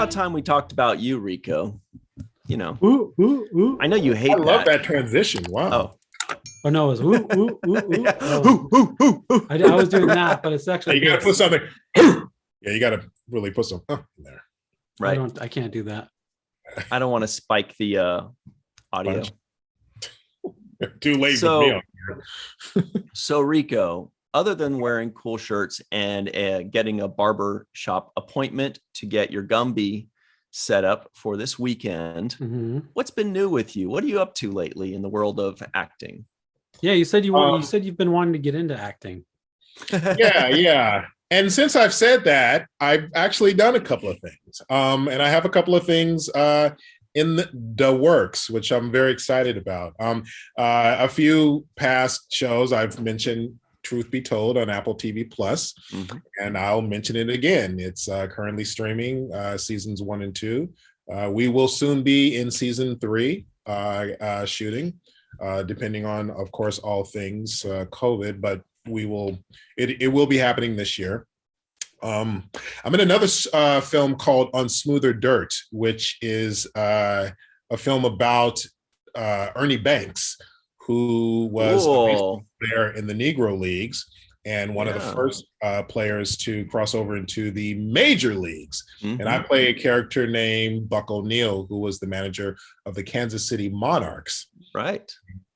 about time we talked about you, Rico. You know, Ooh, ooh, ooh. I know you hate I love that transition. Wow. Oh no, it was ooh, ooh, ooh, ooh. Yeah. Oh. I was doing that, but it's actually You got to put something. Yeah, you got to really put some in there. Right. I can't do that. I don't want to spike the audio. Too late with me on here. So Rico, other than wearing cool shirts and getting a barber shop appointment to get your Gumby set up for this weekend, what's been new with you? What are you up to lately in the world of acting? Yeah, you said you said you've been wanting to get into acting. Yeah. And since I've said that, I've actually done a couple of things. And I have a couple of things in the works, which I'm very excited about. A few past shows I've mentioned Truth Be Told on Apple TV Plus, and I'll mention it again. It's currently streaming seasons 1 and 2. We will soon be in season 3 shooting, depending on, of course, all things COVID, but it will be happening this year. I'm in another film called On Smoother Dirt, which is a film about Ernie Banks, who was a baseball player in the Negro Leagues and one of the first players to cross over into the major leagues. And I play a character named Buck O'Neill, who was the manager of the Kansas City Monarchs. Right.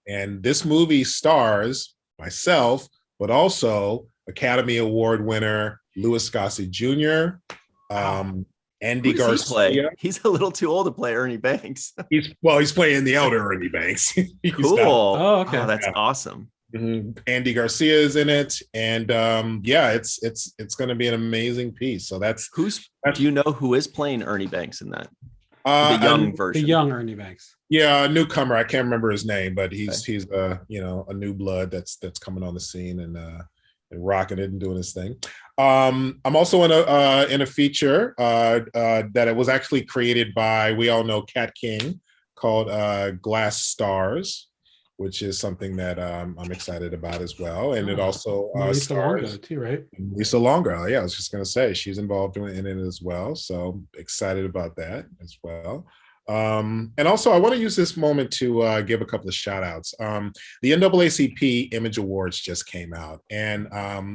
And this movie stars myself, but also Academy Award winner Louis Gossett Jr., Andy Garcia. He's a little too old to play Ernie Banks. He's playing the elder Ernie Banks. Cool. Oh, okay. Oh, that's awesome. Andy Garcia is in it, and it's going to be an amazing piece. So do you know who is playing Ernie Banks in that? The young version. The young Ernie Banks. Yeah, a newcomer. I can't remember his name, but he's a new blood that's coming on the scene and rocking it and doing his thing. I'm also in a feature that it was actually created by, we all know, Kat King, called Glass Stars, which is something that I'm excited about as well. And it also stars too, right? Lisa Longo. Yeah, I was just going to say she's involved in it as well. So excited about that as well. And also, I want to use this moment to give a couple of shout outs. The NAACP Image Awards just came out, and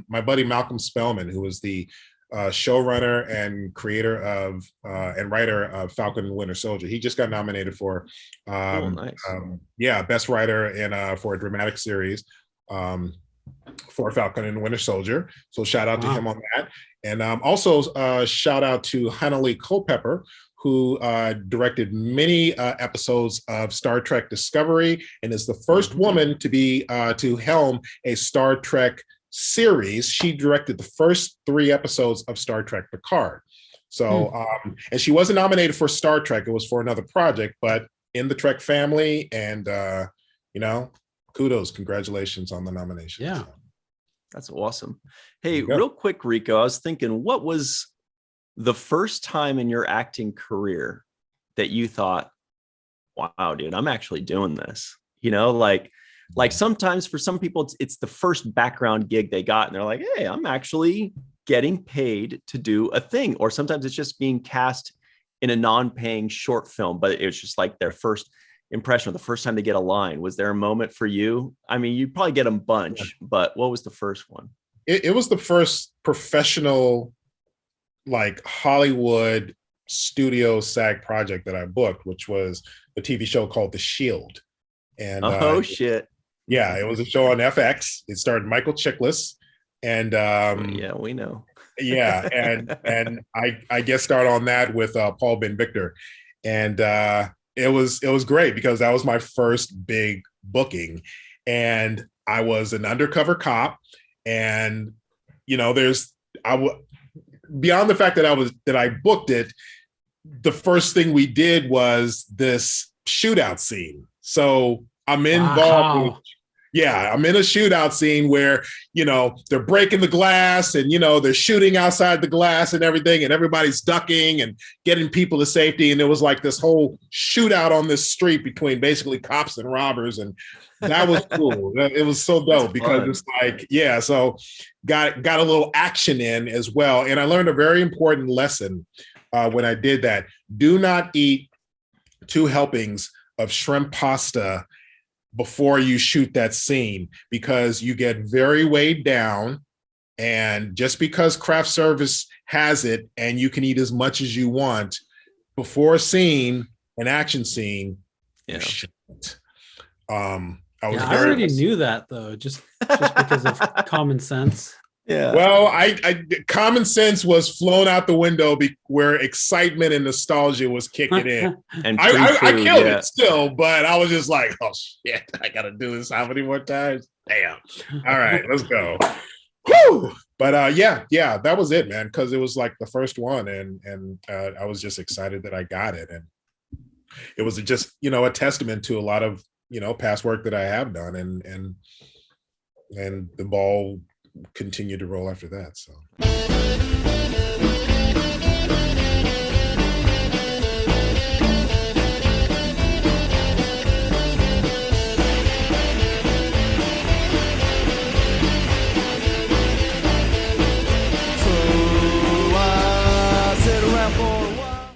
my buddy Malcolm Spellman, who was the showrunner and creator of and writer of Falcon and Winter Soldier, he just got nominated for best writer for a dramatic series for Falcon and Winter Soldier. So shout out to him on that. And also shout out to Hannalee Culpepper, who directed many episodes of Star Trek Discovery and is the first woman to be to helm a Star Trek series. She directed the first 3 episodes of Star Trek Picard. So, and she wasn't nominated for Star Trek. It was for another project, but in the Trek family, and kudos, congratulations on the nomination. Yeah, so. That's awesome. Hey, real quick, Rico, I was thinking, what was the first time in your acting career that you thought, wow, dude, I'm actually doing this? Like sometimes for some people, it's the first background gig they got and they're like, hey, I'm actually getting paid to do a thing. Or sometimes it's just being cast in a non-paying short film, but it was just like their first impression, or the first time they get a line. Was there a moment for you? I mean, you probably get a bunch, but what was the first one? It was the first professional, like Hollywood studio SAG project that I booked, which was a TV show called The Shield. And shit. Yeah, it was a show on FX. It starred Michael Chiklis, and yeah, we know. Yeah, and I guest starred on that with Paul Ben Victor, and it was great because that was my first big booking, and I was an undercover cop, and beyond the fact that I booked it, the first thing we did was this shootout scene. So I'm involved. I'm in a shootout scene where, they're breaking the glass and, they're shooting outside the glass and everything, and everybody's ducking and getting people to safety. And it was like this whole shootout on this street between basically cops and robbers. And that was cool. It was so dope because it's like, so got a little action in as well. And I learned a very important lesson when I did that. Do not eat 2 helpings of shrimp pasta before you shoot that scene, because you get very weighed down. And just because craft service has it and you can eat as much as you want before a scene, an action scene, you shouldn't. I already knew that though, just because of common sense. Yeah. Well, I common sense was flown out the window where excitement and nostalgia was kicking in. And I killed it still, but I was just like, oh shit, I gotta do this how many more times? Damn. All right, let's go. Woo! But yeah, that was it, man, because it was like the first one, and I was just excited that I got it, and it was just a testament to a lot of past work that I have done, and the ball continued to roll after that. So.